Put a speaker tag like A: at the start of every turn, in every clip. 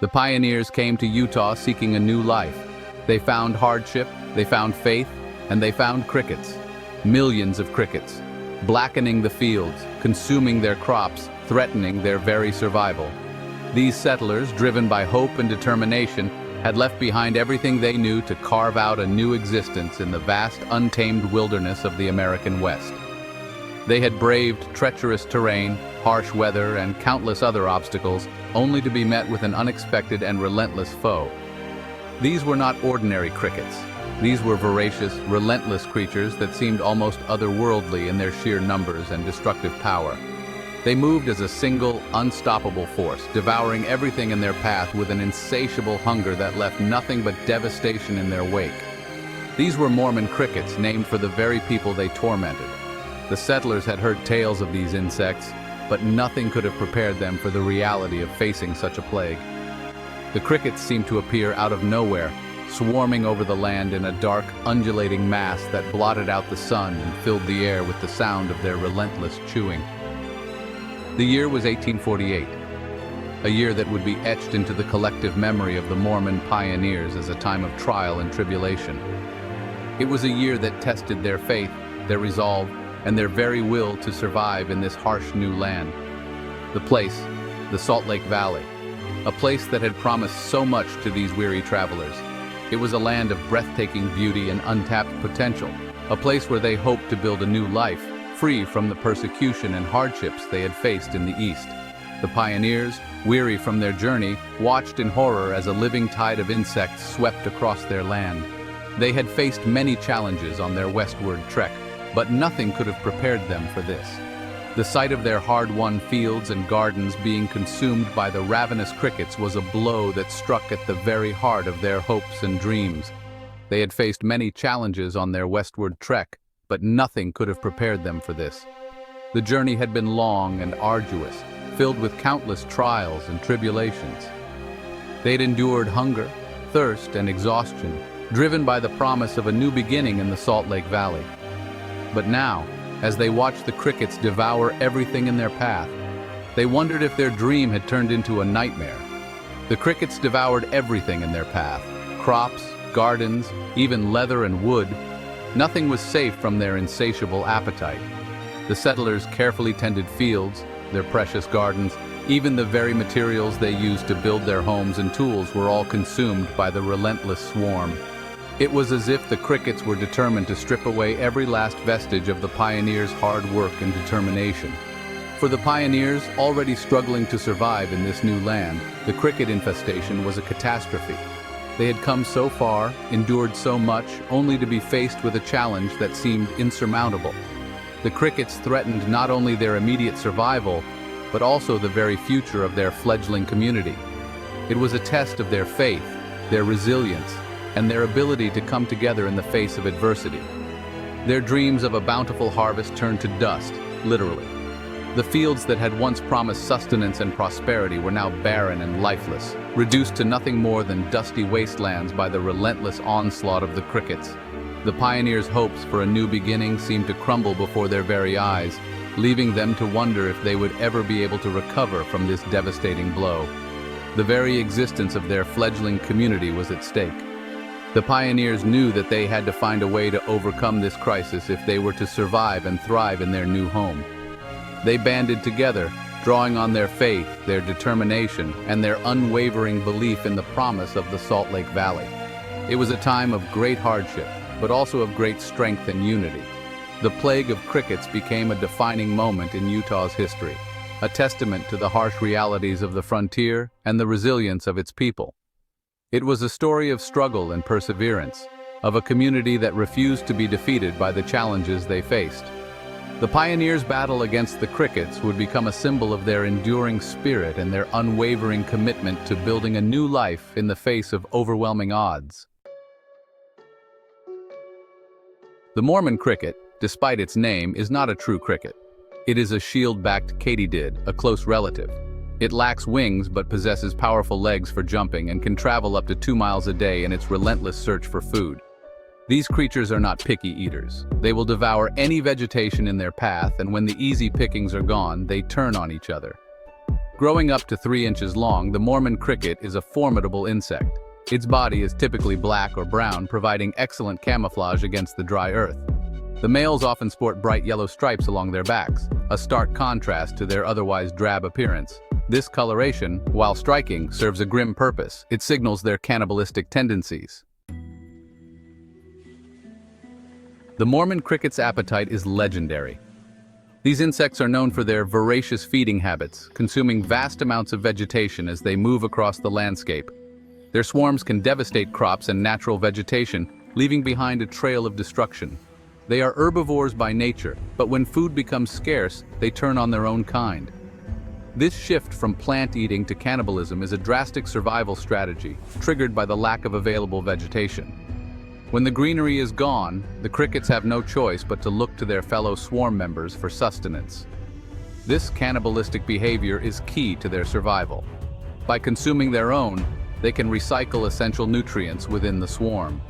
A: The pioneers came to Utah seeking a new life. They found hardship, they found faith, and they found crickets. Millions of crickets, blackening the fields, consuming their crops, threatening their very survival. These settlers, driven by hope and determination, had left behind everything they knew to carve out a new existence in the vast, untamed wilderness of the American West. They had braved treacherous terrain, harsh weather, and countless other obstacles, only to be met with an unexpected and relentless foe. These were not ordinary crickets. These were voracious, relentless creatures that seemed almost otherworldly in their sheer numbers and destructive power. They moved as a single, unstoppable force, devouring everything in their path with an insatiable hunger that left nothing but devastation in their wake. These were Mormon crickets, named for the very people they tormented. The settlers had heard tales of these insects, but nothing could have prepared them for the reality of facing such a plague. The crickets seemed to appear out of nowhere, swarming over the land in a dark, undulating mass that blotted out the sun and filled the air with the sound of their relentless chewing. The year was 1848, a year that would be etched into the collective memory of the Mormon pioneers as a time of trial and tribulation. It was a year that tested their faith, their resolve, and their very will to survive in this harsh new land. The place, the Salt Lake Valley, a place that had promised so much to these weary travelers. It was a land of breathtaking beauty and untapped potential, a place where they hoped to build a new life, free from the persecution and hardships they had faced in the East. The pioneers, weary from their journey, watched in horror as a living tide of insects swept across their land. They had faced many challenges on their westward trek, but nothing could have prepared them for this. The sight of their hard-won fields and gardens being consumed by the ravenous crickets was a blow that struck at the very heart of their hopes and dreams. They had faced many challenges on their westward trek, but nothing could have prepared them for this. The journey had been long and arduous, filled with countless trials and tribulations. They had endured hunger, thirst, and exhaustion, driven by the promise of a new beginning in the Salt Lake Valley. But now, as they watched the crickets devour everything in their path, they wondered if their dream had turned into a nightmare. The crickets devoured everything in their path, crops, gardens, even leather and wood. Nothing was safe from their insatiable appetite. The settlers carefully tended fields, their precious gardens, even the very materials they used to build their homes and tools were all consumed by the relentless swarm. It was as if the crickets were determined to strip away every last vestige of the pioneers' hard work and determination. For the pioneers, already struggling to survive in this new land, the cricket infestation was a catastrophe. They had come so far, endured so much, only to be faced with a challenge that seemed insurmountable. The crickets threatened not only their immediate survival, but also the very future of their fledgling community. It was a test of their faith, their resilience, and their ability to come together in the face of adversity. Their dreams of a bountiful harvest turned to dust, literally. The fields that had once promised sustenance and prosperity were now barren and lifeless, reduced to nothing more than dusty wastelands by the relentless onslaught of the crickets. The pioneers' hopes for a new beginning seemed to crumble before their very eyes, leaving them to wonder if they would ever be able to recover from this devastating blow. The very existence of their fledgling community was at stake. The pioneers knew that they had to find a way to overcome this crisis if they were to survive and thrive in their new home. They banded together, drawing on their faith, their determination, and their unwavering belief in the promise of the Salt Lake Valley. It was a time of great hardship, but also of great strength and unity. The plague of crickets became a defining moment in Utah's history, a testament to the harsh realities of the frontier and the resilience of its people. It was a story of struggle and perseverance, of a community that refused to be defeated by the challenges they faced. The pioneers' battle against the crickets would become a symbol of their enduring spirit and their unwavering commitment to building a new life in the face of overwhelming odds. The Mormon cricket, despite its name, is not a true cricket. It is a shield-backed katydid, a close relative. It lacks wings but possesses powerful legs for jumping and can travel up to 2 miles a day in its relentless search for food. These creatures are not picky eaters. They will devour any vegetation in their path, and when the easy pickings are gone, they turn on each other. Growing up to 3 inches long, the Mormon cricket is a formidable insect. Its body is typically black or brown, providing excellent camouflage against the dry earth. The males often sport bright yellow stripes along their backs, a stark contrast to their otherwise drab appearance. This coloration, while striking, serves a grim purpose. It signals their cannibalistic tendencies. The Mormon cricket's appetite is legendary. These insects are known for their voracious feeding habits, consuming vast amounts of vegetation as they move across the landscape. Their swarms can devastate crops and natural vegetation, leaving behind a trail of destruction. They are herbivores by nature, but when food becomes scarce, they turn on their own kind. This shift from plant eating to cannibalism is a drastic survival strategy, triggered by the lack of available vegetation. When the greenery is gone, the crickets have no choice but to look to their fellow swarm members for sustenance. This cannibalistic behavior is key to their survival. By consuming their own, they can recycle essential nutrients within the swarm.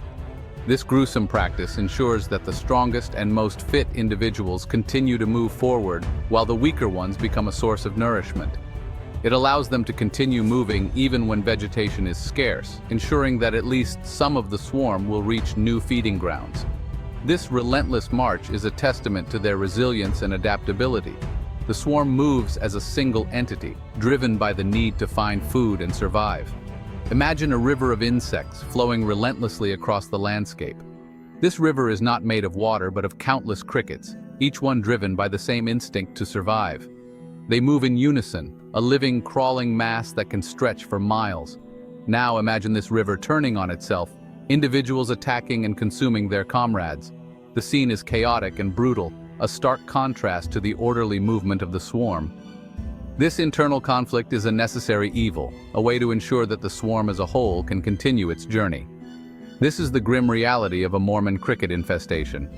A: This gruesome practice ensures that the strongest and most fit individuals continue to move forward, while the weaker ones become a source of nourishment. It allows them to continue moving even when vegetation is scarce, ensuring that at least some of the swarm will reach new feeding grounds. This relentless march is a testament to their resilience and adaptability. The swarm moves as a single entity, driven by the need to find food and survive. Imagine a river of insects flowing relentlessly across the landscape. This river is not made of water but of countless crickets, each one driven by the same instinct to survive. They move in unison, a living, crawling mass that can stretch for miles. Now imagine this river turning on itself, individuals attacking and consuming their comrades. The scene is chaotic and brutal, a stark contrast to the orderly movement of the swarm. This internal conflict is a necessary evil, a way to ensure that the swarm as a whole can continue its journey. This is the grim reality of a Mormon cricket infestation.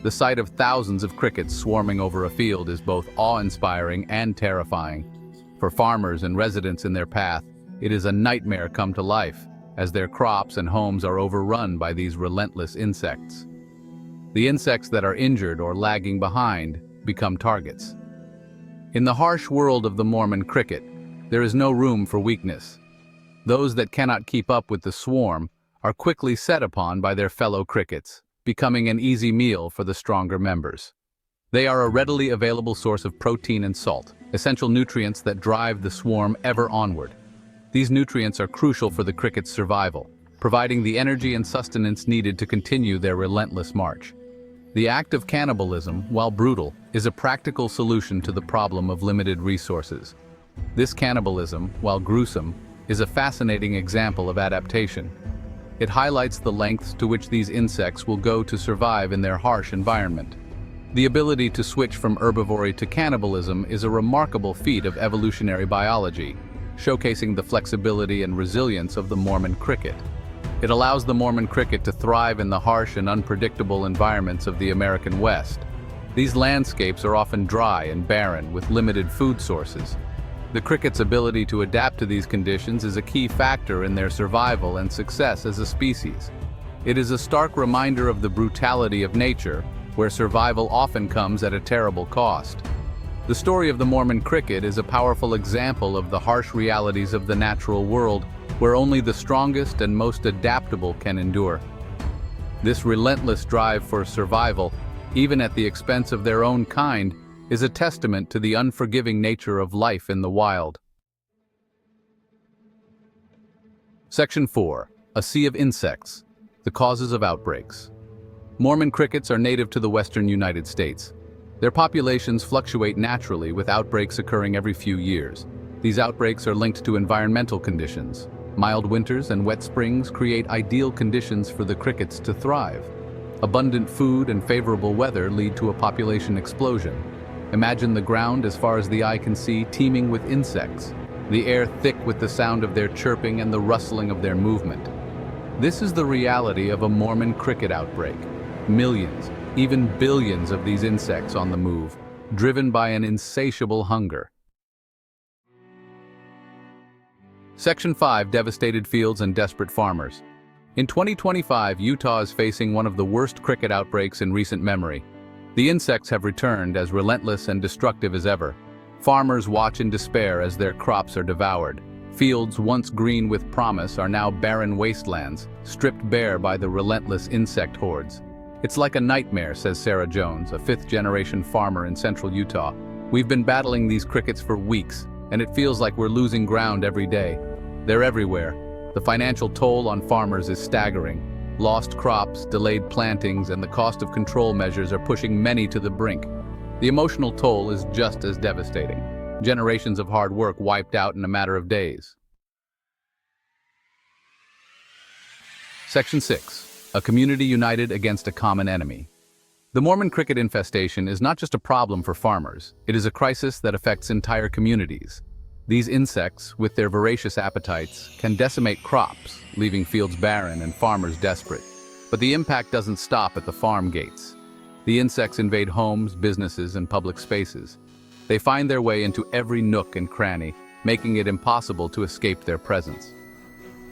A: The sight of thousands of crickets swarming over a field is both awe-inspiring and terrifying. For farmers and residents in their path, it is a nightmare come to life, as their crops and homes are overrun by these relentless insects. The insects that are injured or lagging behind become targets. In the harsh world of the Mormon cricket, there is no room for weakness. Those that cannot keep up with the swarm are quickly set upon by their fellow crickets, becoming an easy meal for the stronger members. They are a readily available source of protein and salt, essential nutrients that drive the swarm ever onward. These nutrients are crucial for the cricket's survival, providing the energy and sustenance needed to continue their relentless march. The act of cannibalism, while brutal, is a practical solution to the problem of limited resources. This cannibalism, while gruesome, is a fascinating example of adaptation. It highlights the lengths to which these insects will go to survive in their harsh environment. The ability to switch from herbivory to cannibalism is a remarkable feat of evolutionary biology, showcasing the flexibility and resilience of the Mormon cricket. It allows the Mormon cricket to thrive in the harsh and unpredictable environments of the American West. These landscapes are often dry and barren, with limited food sources. The cricket's ability to adapt to these conditions is a key factor in their survival and success as a species. It is a stark reminder of the brutality of nature, where survival often comes at a terrible cost. The story of the Mormon cricket is a powerful example of the harsh realities of the natural world, where only the strongest and most adaptable can endure. This relentless drive for survival, even at the expense of their own kind, is a testament to the unforgiving nature of life in the wild. Section 4. A Sea of Insects. The Causes of Outbreaks. Mormon crickets are native to the western United States. Their populations fluctuate naturally, with outbreaks occurring every few years. These outbreaks are linked to environmental conditions. Mild winters and wet springs create ideal conditions for the crickets to thrive. Abundant food and favorable weather lead to a population explosion. Imagine the ground as far as the eye can see teeming with insects, the air thick with the sound of their chirping and the rustling of their movement. This is the reality of a Mormon cricket outbreak. Millions, even billions of these insects on the move, driven by an insatiable hunger. Section 5. Devastated fields and desperate farmers. In 2025, Utah is facing one of the worst cricket outbreaks in recent memory. The insects have returned as relentless and destructive as ever. Farmers watch in despair as their crops are devoured. Fields once green with promise are now barren wastelands, stripped bare by the relentless insect hordes. It's like a nightmare, says Sarah Jones, a fifth-generation farmer in central Utah. We've been battling these crickets for weeks, and it feels like we're losing ground every day. They're everywhere. The financial toll on farmers is staggering. Lost crops, delayed plantings, and the cost of control measures are pushing many to the brink. The emotional toll is just as devastating. Generations of hard work wiped out in a matter of days. Section 6. A community united against a common enemy. The Mormon cricket infestation is not just a problem for farmers, it is a crisis that affects entire communities. These insects, with their voracious appetites, can decimate crops, leaving fields barren and farmers desperate. But the impact doesn't stop at the farm gates. The insects invade homes, businesses, and public spaces. They find their way into every nook and cranny, making it impossible to escape their presence.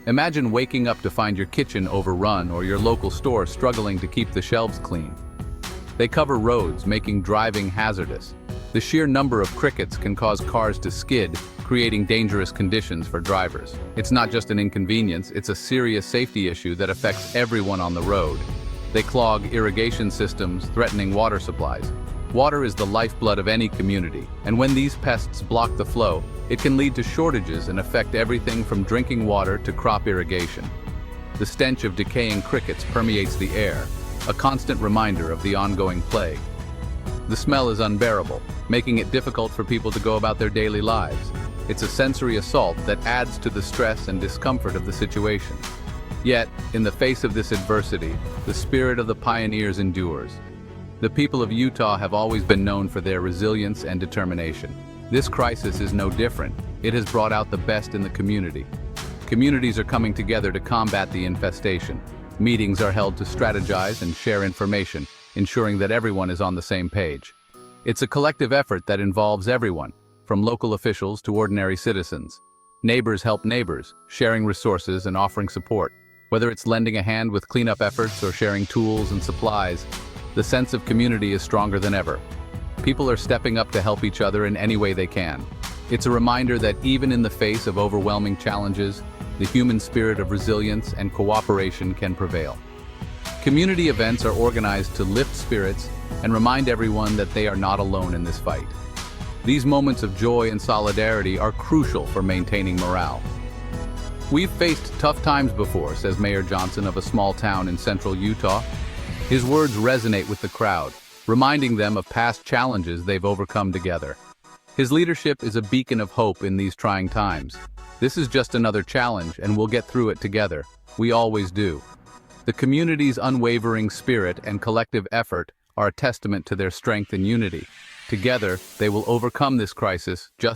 A: Imagine waking up to find your kitchen overrun or your local store struggling to keep the shelves clean. They cover roads, making driving hazardous. The sheer number of crickets can cause cars to skid, creating dangerous conditions for drivers. It's not just an inconvenience, it's a serious safety issue that affects everyone on the road. They clog irrigation systems, threatening water supplies. Water is the lifeblood of any community, and when these pests block the flow, it can lead to shortages and affect everything from drinking water to crop irrigation. The stench of decaying crickets permeates the air, a constant reminder of the ongoing plague. The smell is unbearable, making it difficult for people to go about their daily lives. It's a sensory assault that adds to the stress and discomfort of the situation. Yet, in the face of this adversity, the spirit of the pioneers endures. The people of Utah have always been known for their resilience and determination. This crisis is no different. It has brought out the best in the community. Communities are coming together to combat the infestation. Meetings are held to strategize and share information, ensuring that everyone is on the same page. It's a collective effort that involves everyone, from local officials to ordinary citizens. Neighbors help neighbors, sharing resources and offering support. Whether it's lending a hand with cleanup efforts or sharing tools and supplies, the sense of community is stronger than ever. People are stepping up to help each other in any way they can. It's a reminder that even in the face of overwhelming challenges, the human spirit of resilience and cooperation can prevail. Community events are organized to lift spirits and remind everyone that they are not alone in this fight. These moments of joy and solidarity are crucial for maintaining morale. We've faced tough times before, says Mayor Johnson of a small town in central Utah. His words resonate with the crowd, reminding them of past challenges they've overcome together. His leadership is a beacon of hope in these trying times. This is just another challenge, and we'll get through it together. We always do. The community's unwavering spirit and collective effort are a testament to their strength and unity. Together, they will overcome this crisis just